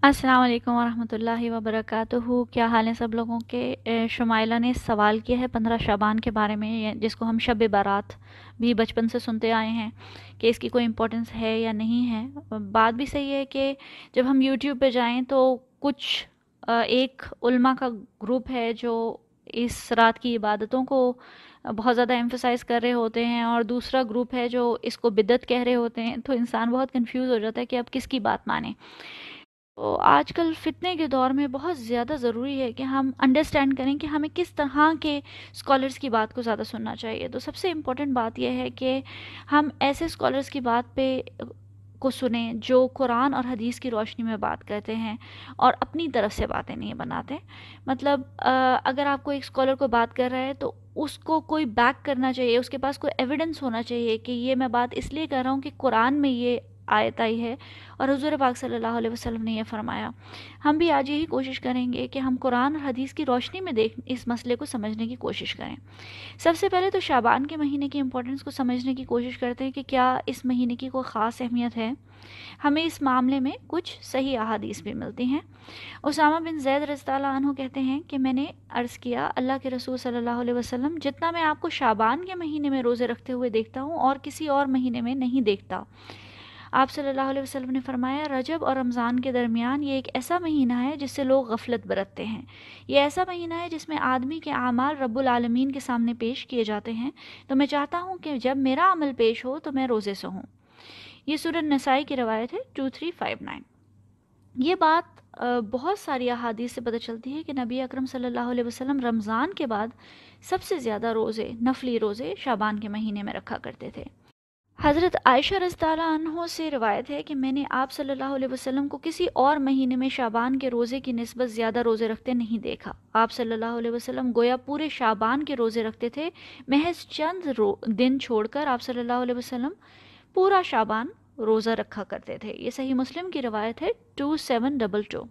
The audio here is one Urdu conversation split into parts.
السلام علیکم ورحمۃ اللہ وبرکاتہ۔ کیا حال ہیں سب لوگوں کے؟ شمائلہ نے سوال کیا ہے 15 شعبان کے بارے میں، جس کو ہم شب بارات بھی بچپن سے سنتے آئے ہیں کہ اس کی کوئی امپورٹنس ہے یا نہیں ہے۔ بات بھی صحیح ہے کہ جب ہم یوٹیوب پہ جائیں تو کچھ ایک علماء کا گروپ ہے جو اس رات کی عبادتوں کو بہت زیادہ ایمفسائز کر رہے ہوتے ہیں، اور دوسرا گروپ ہے جو اس کو بدعت کہہ رہے ہوتے ہیں، تو انسان بہت کنفیوز ہو جاتا ہے کہ اب کس کی بات مانیں۔ تو آج کل فتنے کے دور میں بہت زیادہ ضروری ہے کہ ہم انڈرسٹینڈ کریں کہ ہمیں کس طرح کے اسکالرس کی بات کو زیادہ سننا چاہیے۔ تو سب سے امپورٹنٹ بات یہ ہے کہ ہم ایسے اسکالرس کی بات پہ کو سنیں جو قرآن اور حدیث کی روشنی میں بات کرتے ہیں اور اپنی طرف سے باتیں نہیں بناتے۔ مطلب اگر آپ کو ایک اسکالر کو بات کر رہا ہے تو اس کو کوئی بیک کرنا چاہیے، اس کے پاس کوئی ایویڈنس ہونا چاہیے کہ یہ میں بات اس لیے کر رہا ہوں کہ قرآن میں یہ آیت آئی ہے اور حضور پاک صلی اللہ علیہ وسلم نے یہ فرمایا۔ ہم بھی آج یہی کوشش کریں گے کہ ہم قرآن اور حدیث کی روشنی میں اس مسئلے کو سمجھنے کی کوشش کریں۔ سب سے پہلے تو شعبان کے مہینے کی امپورٹنس کو سمجھنے کی کوشش کرتے ہیں کہ کیا اس مہینے کی کوئی خاص اہمیت ہے۔ ہمیں اس معاملے میں کچھ صحیح احادیث بھی ملتی ہیں۔ اسامہ بن زید رضی اللہ عنہ کہتے ہیں کہ میں نے عرض کیا، اللہ کے رسول صلی اللہ علیہ وسلم، جتنا میں آپ کو شعبان کے مہینے میں روزے رکھتے ہوئے دیکھتا ہوں اور کسی اور مہینے میں نہیں دیکھتا۔ آپ صلی اللہ علیہ وسلم نے فرمایا، رجب اور رمضان کے درمیان یہ ایک ایسا مہینہ ہے جس سے لوگ غفلت برتتے ہیں۔ یہ ایسا مہینہ ہے جس میں آدمی کے اعمال رب العالمین کے سامنے پیش کیے جاتے ہیں، تو میں چاہتا ہوں کہ جب میرا عمل پیش ہو تو میں روزے سے ہوں۔ یہ سورہ نسائی کی روایت ہے 2359۔ یہ بات بہت ساری احادیث سے پتہ چلتی ہے کہ نبی اکرم صلی اللہ علیہ وسلم رمضان کے بعد سب سے زیادہ روزے، نفلی روزے، شعبان کے مہینے میں رکھا کرتے تھے۔ حضرت عائشہ رضی اللہ عنہ سے روایت ہے کہ میں نے آپ صلی اللہ علیہ وسلم کو کسی اور مہینے میں شعبان کے روزے کی نسبت زیادہ روزے رکھتے نہیں دیکھا۔ آپ صلی اللہ علیہ وسلم گویا پورے شعبان کے روزے رکھتے تھے، محض چند دن چھوڑ کر آپ صلی اللہ علیہ وسلم پورا شعبان روزہ رکھا کرتے تھے۔ یہ صحیح مسلم کی روایت ہے 2722۔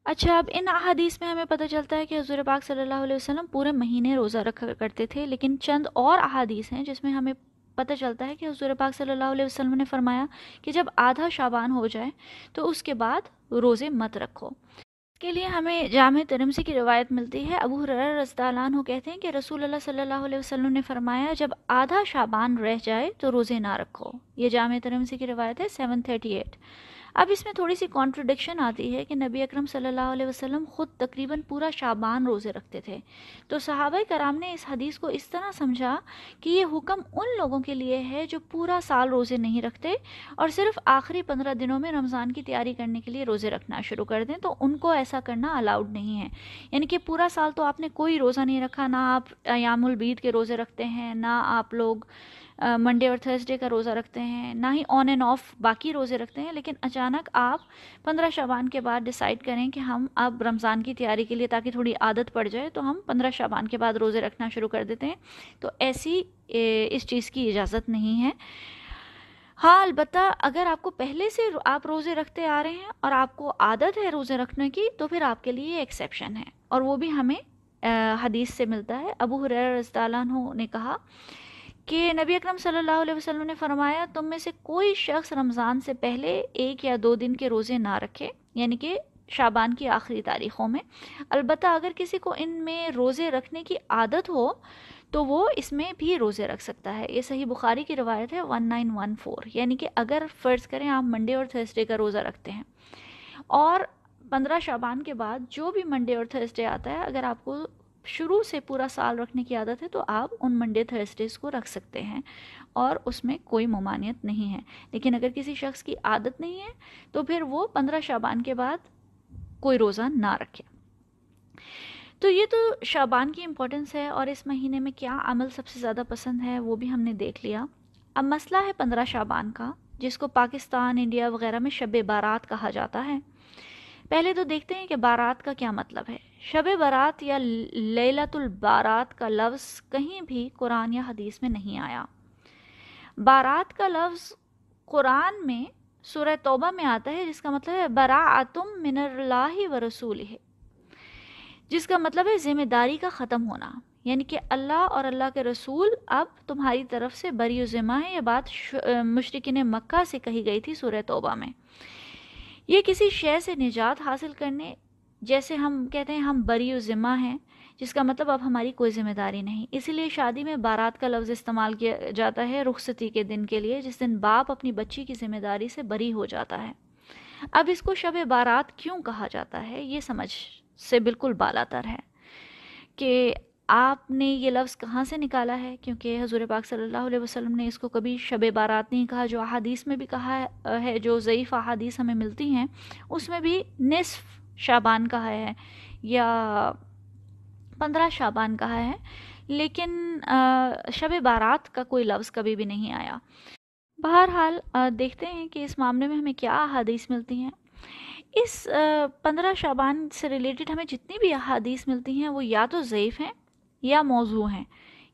اچھا، اب ان احادیث میں ہمیں پتہ چلتا ہے کہ حضور پاک صلی اللہ علیہ وسلم پورے مہینے روزہ رکھا کرتے تھے، لیکن چند اور احادیث ہیں جس میں ہمیں پتہ چلتا ہے کہ حضور پاک صلی اللہ علیہ وسلم نے فرمایا کہ جب آدھا شعبان ہو جائے تو اس کے بعد روزے مت رکھو۔ اس کے لیے ہمیں جامع ترمذی کی روایت ملتی ہے۔ ابو ہریرہ رضی اللہ عنہ کہتے ہیں کہ رسول اللہ صلی اللہ علیہ وسلم نے فرمایا، جب آدھا شعبان رہ جائے تو روزے نہ رکھو۔ یہ جامع ترمذی کی روایت ہے 738۔ اب اس میں تھوڑی سی کانٹرڈکشن آتی ہے کہ نبی اکرم صلی اللہ علیہ وسلم خود تقریباً پورا شعبان روزے رکھتے تھے، تو صحابہ کرام نے اس حدیث کو اس طرح سمجھا کہ یہ حکم ان لوگوں کے لیے ہے جو پورا سال روزے نہیں رکھتے اور صرف آخری 15 دنوں میں رمضان کی تیاری کرنے کے لیے روزے رکھنا شروع کر دیں، تو ان کو ایسا کرنا الاؤڈ نہیں ہے۔ یعنی کہ پورا سال تو آپ نے کوئی روزہ نہیں رکھا، نہ آپ ایام البید کے روزے رکھتے ہیں، نہ آپ لوگ منڈے اور تھرسڈے کا روزہ رکھتے ہیں، نہ ہی آن اینڈ آف باقی روزے رکھتے ہیں، لیکن اچانک آپ 15 شعبان کے بعد ڈیسائیڈ کریں کہ ہم اب رمضان کی تیاری کے لیے تاکہ تھوڑی عادت پڑ جائے تو ہم 15 شعبان کے بعد روزے رکھنا شروع کر دیتے ہیں، تو ایسی اس چیز کی اجازت نہیں ہے۔ ہاں، البتہ اگر آپ کو پہلے سے آپ روزے رکھتے آ رہے ہیں اور آپ کو عادت ہے روزے رکھنے کی، تو پھر آپ کے لیے ایکسیپشن ہے، اور وہ بھی ہمیں حدیث سے ملتا ہے۔ ابو ہریرہ رضی اللہ عنہ نے کہا کہ نبی اکرم صلی اللہ علیہ وسلم نے فرمایا، تم میں سے کوئی شخص رمضان سے پہلے 1 یا 2 دن کے روزے نہ رکھے، یعنی کہ شعبان کی آخری تاریخوں میں۔ البتہ اگر کسی کو ان میں روزے رکھنے کی عادت ہو تو وہ اس میں بھی روزے رکھ سکتا ہے۔ یہ صحیح بخاری کی روایت ہے 1914۔ یعنی کہ اگر فرض کریں آپ منڈے اور تھرسڈے کا روزہ رکھتے ہیں اور 15 شعبان کے بعد جو بھی منڈے اور تھرسڈے آتا ہے، اگر آپ کو شروع سے پورا سال رکھنے کی عادت ہے تو آپ ان منڈے تھرسڈیز کو رکھ سکتے ہیں اور اس میں کوئی ممانعت نہیں ہے۔ لیکن اگر کسی شخص کی عادت نہیں ہے تو پھر وہ 15 شعبان کے بعد کوئی روزہ نہ رکھے۔ تو یہ تو شعبان کی امپورٹنس ہے، اور اس مہینے میں کیا عمل سب سے زیادہ پسند ہے وہ بھی ہم نے دیکھ لیا۔ اب مسئلہ ہے 15 شعبان کا، جس کو پاکستان، انڈیا وغیرہ میں شب بارات کہا جاتا ہے۔ پہلے تو دیکھتے ہیں کہ بارات کا کیا مطلب ہے۔ شب بارات یا لیلۃ البارات کا لفظ کہیں بھی قرآن یا حدیث میں نہیں آیا۔ بارات کا لفظ قرآن میں سورہ توبہ میں آتا ہے، جس کا مطلب ہے براءتم من اللہ و رسولہ، جس کا مطلب ہے ذمہ داری کا ختم ہونا، یعنی کہ اللہ اور اللہ کے رسول اب تمہاری طرف سے بری و ذمہ ہے۔ یہ بات مشرکین مکہ سے کہی گئی تھی سورہ توبہ میں۔ یہ کسی شے سے نجات حاصل کرنے، جیسے ہم کہتے ہیں ہم بری و ذمہ ہیں، جس کا مطلب اب ہماری کوئی ذمہ داری نہیں. اسی لیے شادی میں بارات کا لفظ استعمال کیا جاتا ہے رخصتی کے دن کے لیے، جس دن باپ اپنی بچی کی ذمہ داری سے بری ہو جاتا ہے. اب اس کو شب بارات کیوں کہا جاتا ہے، یہ سمجھ سے بالکل بالاتر ہے کہ آپ نے یہ لفظ کہاں سے نکالا ہے، کیونکہ حضور پاک صلی اللہ علیہ وسلم نے اس کو کبھی شب بارات نہیں کہا. جو احادیث میں بھی کہا ہے، جو ضعیف احادیث ہمیں ملتی ہیں، اس میں بھی نصف شعبان کہا ہے یا 15 شعبان کہا ہے، لیکن شب بارات کا کوئی لفظ کبھی بھی نہیں آیا. بہرحال دیکھتے ہیں کہ اس معاملے میں ہمیں کیا احادیث ملتی ہیں. اس 15 شعبان سے ریلیٹڈ ہمیں جتنی بھی احادیث ملتی ہیں وہ یا تو ضعیف ہیں یا موضوع ہیں،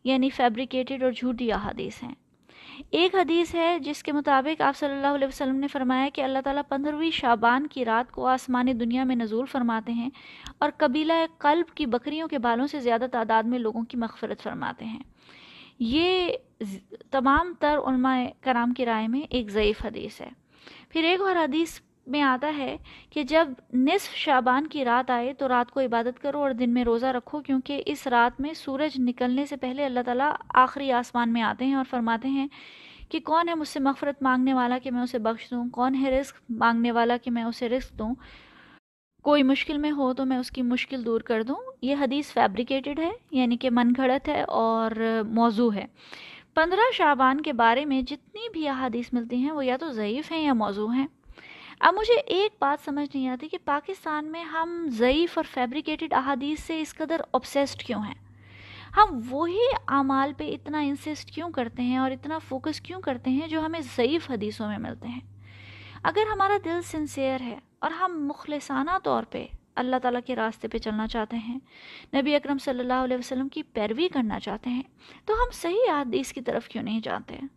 یعنی فیبریکیٹڈ اور جھوٹی احادیث ہیں. ایک حدیث ہے جس کے مطابق آپ صلی اللہ علیہ وسلم نے فرمایا کہ اللہ تعالیٰ 15ویں شعبان کی رات کو آسمانی دنیا میں نزول فرماتے ہیں اور قبیلہ قلب کی بکریوں کے بالوں سے زیادہ تعداد میں لوگوں کی مغفرت فرماتے ہیں. یہ تمام تر علماء کرام کی رائے میں ایک ضعیف حدیث ہے. پھر ایک اور حدیث میں آتا ہے کہ جب نصف شعبان کی رات آئے تو رات کو عبادت کرو اور دن میں روزہ رکھو، کیونکہ اس رات میں سورج نکلنے سے پہلے اللہ تعالیٰ آخری آسمان میں آتے ہیں اور فرماتے ہیں کہ کون ہے مجھ سے مغفرت مانگنے والا کہ میں اسے بخش دوں، کون ہے رزق مانگنے والا کہ میں اسے رزق دوں، کوئی مشکل میں ہو تو میں اس کی مشکل دور کر دوں. یہ حدیث فیبریکیٹڈ ہے، یعنی کہ من گھڑت ہے اور موضوع ہے. 15 شعبان کے بارے میں جتنی بھی احادیث ملتی ہیں وہ یا تو ضعیف ہیں یا موضوع ہیں. اب مجھے ایک بات سمجھ نہیں آتی کہ پاکستان میں ہم ضعیف اور فیبریکیٹڈ احادیث سے اس قدر obsessed کیوں ہیں. ہم وہی اعمال پہ اتنا انسسٹ کیوں کرتے ہیں اور اتنا فوکس کیوں کرتے ہیں جو ہمیں ضعیف حدیثوں میں ملتے ہیں. اگر ہمارا دل سنسیئر ہے اور ہم مخلصانہ طور پہ اللہ تعالیٰ کے راستے پہ چلنا چاہتے ہیں، نبی اکرم صلی اللہ علیہ وسلم کی پیروی کرنا چاہتے ہیں، تو ہم صحیح احادیث کی طرف کیوں نہیں جاتے ہیں؟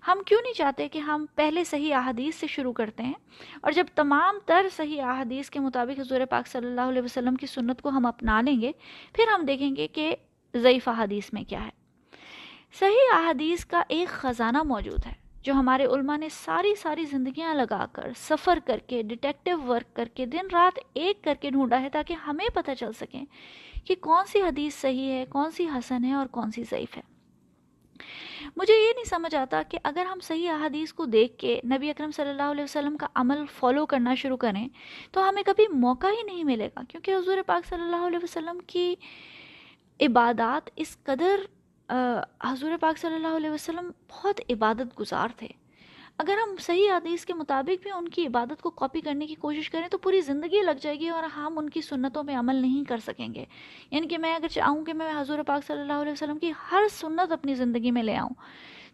ہم کیوں نہیں چاہتے کہ ہم پہلے صحیح احادیث سے شروع کرتے ہیں، اور جب تمام تر صحیح احادیث کے مطابق حضور پاک صلی اللہ علیہ وسلم کی سنت کو ہم اپنا لیں گے، پھر ہم دیکھیں گے کہ ضعیف احادیث میں کیا ہے. صحیح احادیث کا ایک خزانہ موجود ہے جو ہمارے علماء نے ساری زندگیاں لگا کر، سفر کر کے، ڈیٹیکٹیو ورک کر کے، دن رات ایک کر کے ڈھونڈا ہے، تاکہ ہمیں پتہ چل سکیں کہ کون سی حدیث صحیح ہے، کون سی حسن ہے اور کون سی ضعیف ہے. مجھے یہ نہیں سمجھ آتا کہ اگر ہم صحیح احادیث کو دیکھ کے نبی اکرم صلی اللہ علیہ وسلم کا عمل فالو کرنا شروع کریں تو ہمیں کبھی موقع ہی نہیں ملے گا، کیونکہ حضور پاک صلی اللہ علیہ وسلم کی عبادات اس قدر حضور پاک صلی اللہ علیہ وسلم بہت عبادت گزار تھے. اگر ہم صحیح حدیث کے مطابق بھی ان کی عبادت کو کاپی کرنے کی کوشش کریں تو پوری زندگی لگ جائے گی اور ہم ان کی سنتوں پہ عمل نہیں کر سکیں گے. یعنی کہ میں اگر چاہوں کہ میں حضور پاک صلی اللہ علیہ وسلم کی ہر سنت اپنی زندگی میں لے آؤں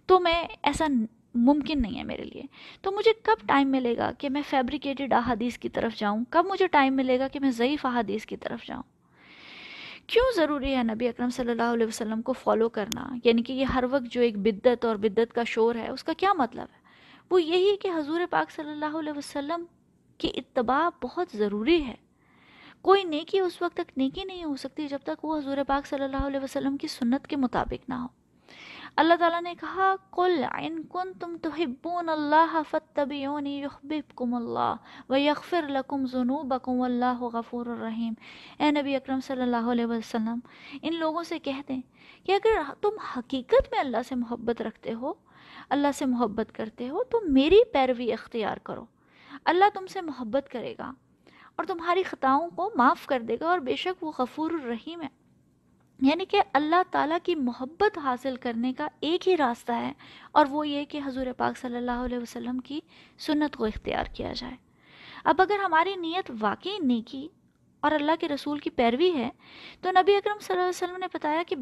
تو میں ایسا ممکن نہیں ہے میرے لیے. تو مجھے کب ٹائم ملے گا کہ میں فیبریکیٹڈ احادیث کی طرف جاؤں؟ کب مجھے ٹائم ملے گا کہ میں ضعیف احادیث کی طرف جاؤں؟ کیوں ضروری ہے نبی اکرم صلی اللہ علیہ وسلم کو فالو کرنا؟ یعنی کہ یہ ہر وقت جو ایک بدعت اور بدعت کا شور ہے، اس کا کیا مطلب ہے؟ وہ یہی کہ حضور پاک صلی اللہ علیہ وسلم کی اتباع بہت ضروری ہے. کوئی نیکی اس وقت تک نیکی نہیں ہو سکتی جب تک وہ حضور پاک صلی اللہ علیہ وسلم کی سنت کے مطابق نہ ہو. اللہ تعالیٰ نے کہا قُلْ إِن كُنتُمْ تُحِبُّونَ اللَّهَ فَاتَّبِعُونِي يُحْبِبْكُمُ اللَّهُ وَيَغْفِرْ لَكُمْ ذُنُوبَكُمْ وَاللَّهُ غَفُورٌ رَحِيمٌ. اے نبی اکرم صلی اللہ علیہ وسلم، ان لوگوں سے کہہ دیں کہ اگر تم حقیقت میں اللہ سے محبت رکھتے ہو، اللہ سے محبت کرتے ہو، تو میری پیروی اختیار کرو. اللہ تم سے محبت کرے گا اور تمہاری خطاؤں کو معاف کر دے گا، اور بے شک وہ غفور الرحیم ہے. یعنی کہ اللہ تعالیٰ کی محبت حاصل کرنے کا ایک ہی راستہ ہے، اور وہ یہ کہ حضور پاک صلی اللہ علیہ وسلم کی سنت کو اختیار کیا جائے. اب اگر ہماری نیت واقعی نیکی اور اللہ کے رسول کی پیروی ہے تو نبی اکرم صلی اللہ علیہ وسلم نے بتایا کہ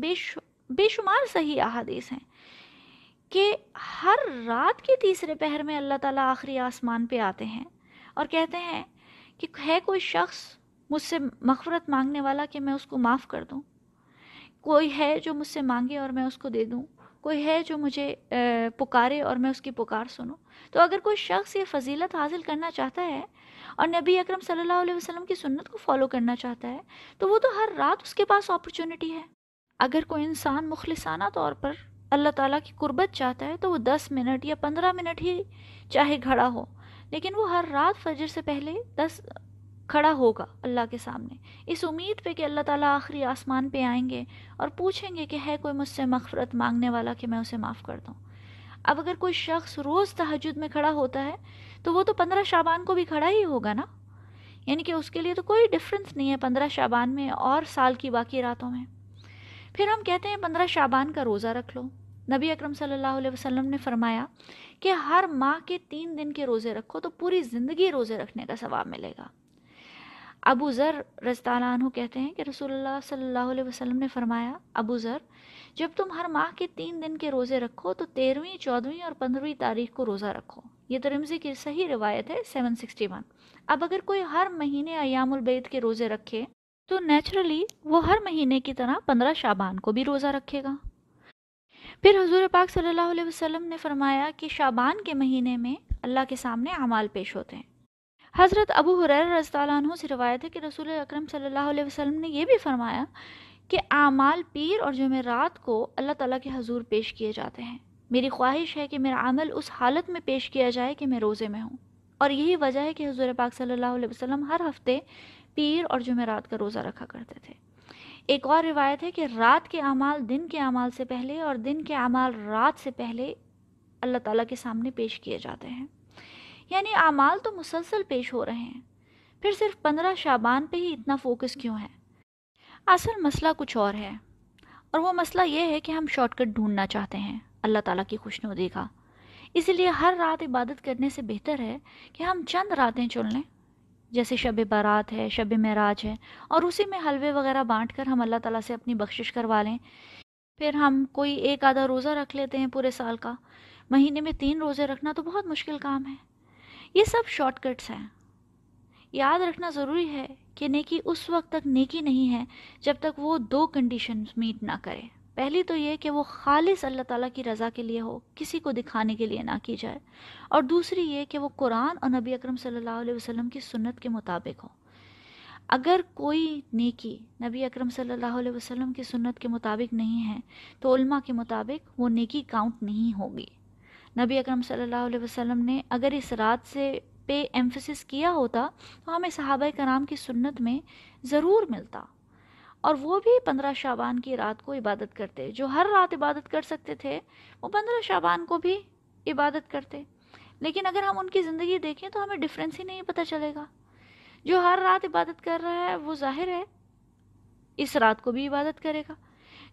بے شمار صحیح احادیث ہیں کہ ہر رات کے تیسرے پہر میں اللہ تعالیٰ آخری آسمان پہ آتے ہیں اور کہتے ہیں کہ ہے کوئی شخص مجھ سے مغفرت مانگنے والا کہ میں اس کو معاف کر دوں، کوئی ہے جو مجھ سے مانگے اور میں اس کو دے دوں، کوئی ہے جو مجھے پکارے اور میں اس کی پکار سنوں. تو اگر کوئی شخص یہ فضیلت حاصل کرنا چاہتا ہے اور نبی اکرم صلی اللہ علیہ وسلم کی سنت کو فالو کرنا چاہتا ہے تو وہ تو ہر رات اس کے پاس اپرچونٹی ہے. اگر کوئی انسان مخلصانہ طور پر اللہ تعالیٰ کی قربت چاہتا ہے تو وہ 10 منٹ یا 15 منٹ ہی چاہے کھڑا ہو، لیکن وہ ہر رات فجر سے پہلے 10 کھڑا ہوگا اللہ کے سامنے، اس امید پہ کہ اللہ تعالیٰ آخری آسمان پہ آئیں گے اور پوچھیں گے کہ ہے کوئی مجھ سے مغفرت مانگنے والا کہ میں اسے معاف کر دوں۔ اب اگر کوئی شخص روز تہجد میں کھڑا ہوتا ہے تو وہ تو 15 شعبان کو بھی کھڑا ہی ہوگا نا، یعنی کہ اس کے لیے تو کوئی ڈفرنس نہیں ہے 15 شعبان میں اور سال کی باقی راتوں میں۔ پھر ہم کہتے ہیں 15 شعبان کا روزہ رکھ لو۔ نبی اکرم صلی اللہ علیہ وسلم نے فرمایا کہ ہر ماہ کے 3 دن کے روزے رکھو تو پوری زندگی روزے رکھنے کا ثواب ملے گا۔ ابو ذر رضی اللہ عنہ کہتے ہیں کہ رسول اللہ صلی اللہ علیہ وسلم نے فرمایا، ابو ذر، جب تم ہر ماہ کے 3 دن کے روزے رکھو تو 13ویں، 14ویں اور 15ویں تاریخ کو روزہ رکھو۔ یہ ترمذی کی صحیح روایت ہے 761۔ اب اگر کوئی ہر مہینے ایام البید کے روزے رکھے تو نیچرلی وہ ہر مہینے کی طرح 15 شعبان کو بھی روزہ رکھے گا۔ پھر حضور پاک صلی اللہ علیہ وسلم نے فرمایا کہ شعبان کے مہینے میں اللہ کے سامنے اعمال پیش ہوتے ہیں۔ حضرت ابو ہریرہ رضی اللہ عنہ سے روایت ہے کہ رسول اکرم صلی اللہ علیہ وسلم نے یہ بھی فرمایا کہ اعمال پیر اور جمعرات کو اللہ تعالیٰ کے حضور پیش کیے جاتے ہیں۔ میری خواہش ہے کہ میرا عمل اس حالت میں پیش کیا جائے کہ میں روزے میں ہوں، اور یہی وجہ ہے کہ حضور پاک صلی اللہ علیہ وسلم ہر ہفتے پیر اور جمعرات کا روزہ رکھا کرتے تھے۔ ایک اور روایت ہے کہ رات کے اعمال دن کے اعمال سے پہلے اور دن کے اعمال رات سے پہلے اللہ تعالیٰ کے سامنے پیش کیے جاتے ہیں، یعنی اعمال تو مسلسل پیش ہو رہے ہیں۔ پھر صرف 15 شعبان پہ ہی اتنا فوکس کیوں ہے؟ اصل مسئلہ کچھ اور ہے، اور وہ مسئلہ یہ ہے کہ ہم شارٹ کٹ ڈھونڈنا چاہتے ہیں اللہ تعالیٰ کی خوشنودی کا۔ اسی لیے ہر رات عبادت کرنے سے بہتر ہے کہ ہم چند راتیں چن لیں، جیسے شب برات ہے، شب معراج ہے، اور اسی میں حلوے وغیرہ بانٹ کر ہم اللہ تعالیٰ سے اپنی بخشش کروا لیں۔ پھر ہم کوئی ایک آدھا روزہ رکھ لیتے ہیں پورے سال کا۔ مہینے میں 3 روزے رکھنا تو بہت مشکل کام ہے۔ یہ سب شارٹ کٹس ہیں۔ یاد رکھنا ضروری ہے کہ نیکی اس وقت تک نیکی نہیں ہے جب تک وہ 2 کنڈیشنز میٹ نہ کرے۔ پہلی تو یہ کہ وہ خالص اللہ تعالیٰ کی رضا کے لیے ہو، کسی کو دکھانے کے لیے نہ کی جائے، اور دوسری یہ کہ وہ قرآن اور نبی اکرم صلی اللہ علیہ وسلم کی سنت کے مطابق ہو۔ اگر کوئی نیکی نبی اکرم صلی اللہ علیہ وسلم کی سنت کے مطابق نہیں ہے تو علماء کے مطابق وہ نیکی کاؤنٹ نہیں ہوگی۔ نبی اکرم صلی اللہ علیہ وسلم نے اگر اس رات سے پہ ایمفسس کیا ہوتا تو ہمیں صحابہ کرام کی سنت میں ضرور ملتا، اور وہ بھی 15 شعبان کی رات کو عبادت کرتے۔ جو ہر رات عبادت کر سکتے تھے وہ 15 شعبان کو بھی عبادت کرتے۔ لیکن اگر ہم ان کی زندگی دیکھیں تو ہمیں ڈفرینس ہی نہیں پتہ چلے گا۔ جو ہر رات عبادت کر رہا ہے وہ ظاہر ہے اس رات کو بھی عبادت کرے گا۔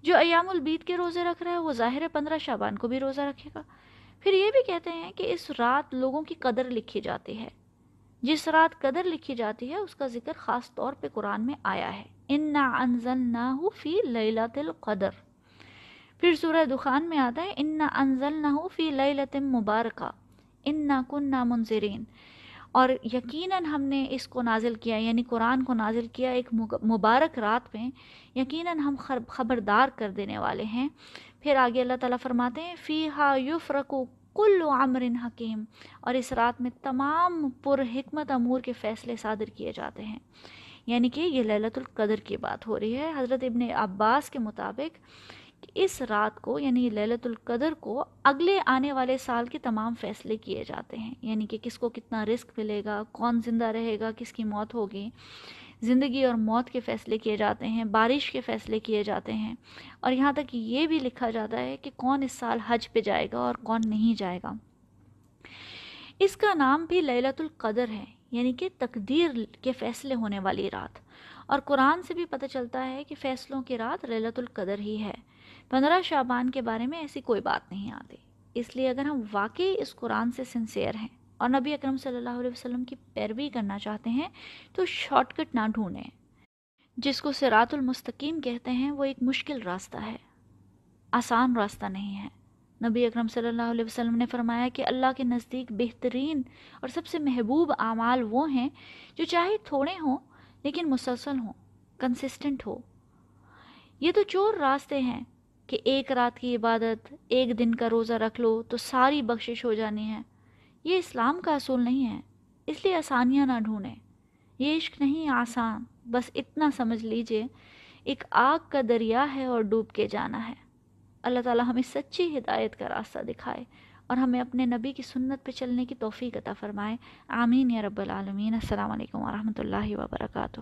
جو ایام البید کے روزے رکھ رہا ہے وہ ظاہر ہے 15 شعبان کو بھی روزہ رکھے گا۔ پھر یہ بھی کہتے ہیں کہ اس رات لوگوں کی قدر لکھی جاتی ہے۔ جس رات قدر لکھی جاتی ہے اس کا ذکر خاص طور پہ قرآن میں آیا ہے، اِنَّا أَنزَلْنَاهُ فِي لَيْلَةِ الْقَدْرِ۔ پھر سورہ دخان میں آتا ہے اِنَّا أَنزَلْنَاهُ فِي لَيْلَةٍ مُبَارَكَةٍ إِنَّا كُنَّا مُنذِرِينَ، اور یقیناً ہم نے اس کو نازل کیا، یعنی قرآن کو نازل کیا ایک مبارک رات میں، یقیناً ہم خبردار کر دینے والے ہیں۔ پھر آگے اللہ تعالیٰ فرماتے ہیں فیہا یفرق کل امر حکیم، اور اس رات میں تمام پر حکمت امور کے فیصلے صادر کیے جاتے ہیں، یعنی کہ یہ لیلۃ القدر کی بات ہو رہی ہے۔ حضرت ابن عباس کے مطابق اس رات کو یعنی لیلۃ القدر کو اگلے آنے والے سال کے تمام فیصلے کیے جاتے ہیں، یعنی کہ کس کو کتنا رزق ملے گا، کون زندہ رہے گا، کس کی موت ہوگی، زندگی اور موت کے فیصلے کیے جاتے ہیں، بارش کے فیصلے کیے جاتے ہیں، اور یہاں تک یہ بھی لکھا جاتا ہے کہ کون اس سال حج پہ جائے گا اور کون نہیں جائے گا۔ اس کا نام بھی لیلۃ القدر ہے، یعنی کہ تقدیر کے فیصلے ہونے والی رات، اور قرآن سے بھی پتہ چلتا ہے کہ فیصلوں کی رات لیلۃ القدر ہی ہے۔ 15 شعبان کے بارے میں ایسی کوئی بات نہیں آتی۔ اس لیے اگر ہم واقعی اس قرآن سے سنسیئر ہیں اور نبی اکرم صلی اللہ علیہ وسلم کی پیروی کرنا چاہتے ہیں تو شارٹ کٹ نہ ڈھونڈیں۔ جس کو صراط المستقیم کہتے ہیں وہ ایک مشکل راستہ ہے، آسان راستہ نہیں ہے۔ نبی اکرم صلی اللہ علیہ وسلم نے فرمایا کہ اللہ کے نزدیک بہترین اور سب سے محبوب اعمال وہ ہیں جو چاہے تھوڑے ہوں لیکن مسلسل ہوں، کنسسٹنٹ ہو۔ یہ تو چور راستے ہیں کہ ایک رات کی عبادت، ایک دن کا روزہ رکھ لو تو ساری بخشش ہو جانی ہے۔ یہ اسلام کا اصول نہیں ہے، اس لیے آسانیاں نہ ڈھونڈیں۔ یہ عشق نہیں آسان، بس اتنا سمجھ لیجئے ایک آگ کا دریا ہے اور ڈوب کے جانا ہے۔ اللہ تعالی ہمیں سچی ہدایت کا راستہ دکھائے اور ہمیں اپنے نبی کی سنت پہ چلنے کی توفیق عطا فرمائے. آمین یا رب العالمین. السلام علیکم ورحمۃ اللہ وبرکاتہ.